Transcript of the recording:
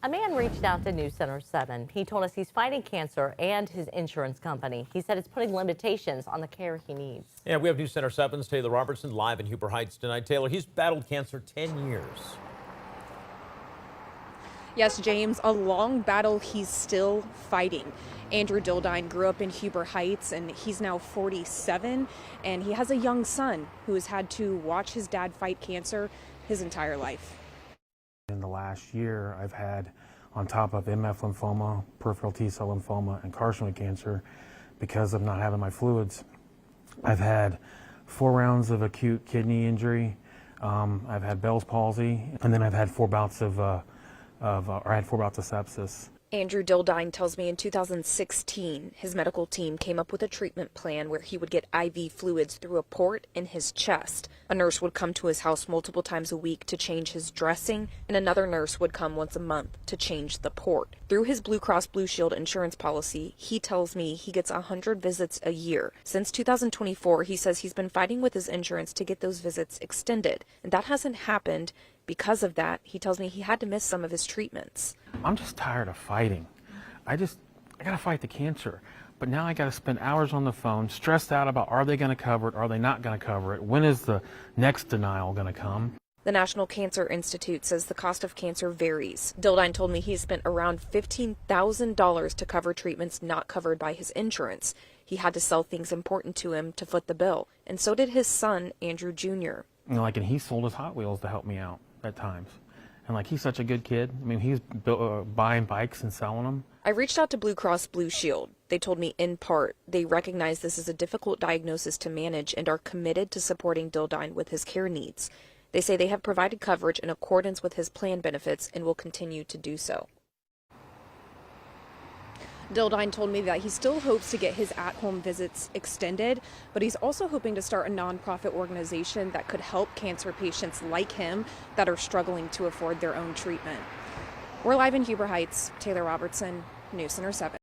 A man reached out to News Center 7. He told us he's fighting cancer and his insurance company. He said it's putting limitations on the care he needs. Yeah, we have News Center 7's Taylor Robertson live in Huber Heights tonight. Taylor, he's battled cancer 10 years. Yes, James, a long battle he's still fighting. Andrew Dildine grew up in Huber Heights, and he's now 47, and he has a young son who has had to watch his dad fight cancer his entire life. In the last year, I've had, on top of MF lymphoma, peripheral T-cell lymphoma, and carcinoid cancer, because of not having my fluids. I've had 4 rounds of acute kidney injury. I've had Bell's palsy, and then I've had 4 bouts of sepsis. Andrew Dildine tells me in 2016, his medical team came up with a treatment plan where he would get IV fluids through a port in his chest. A nurse would come to his house multiple times a week to change his dressing, and another nurse would come once a month to change the port. Through his Blue Cross Blue Shield insurance policy, he tells me he gets 100 visits a year. Since 2024, he says he's been fighting with his insurance to get those visits extended, and that hasn't happened. Because of that, he tells me he had to miss some of his treatments. I'm just tired of fighting. I gotta fight the cancer. But now I gotta spend hours on the phone, stressed out about are they gonna cover it, are they not gonna cover it, when is the next denial gonna come? The National Cancer Institute says the cost of cancer varies. Dildine told me he spent around $15,000 to cover treatments not covered by his insurance. He had to sell things important to him to foot the bill, and so did his son, Andrew Jr. And he sold his Hot Wheels to help me out at times. And he's such a good kid. I mean, he's buying bikes and selling them. I reached out to Blue Cross Blue Shield. They told me in part they recognize this is a difficult diagnosis to manage and are committed to supporting Dildine with his care needs. They say they have provided coverage in accordance with his plan benefits and will continue to do so. Dildine told me that he still hopes to get his at-home visits extended, but he's also hoping to start a nonprofit organization that could help cancer patients like him that are struggling to afford their own treatment. We're live in Huber Heights. Taylor Robertson, News Center 7.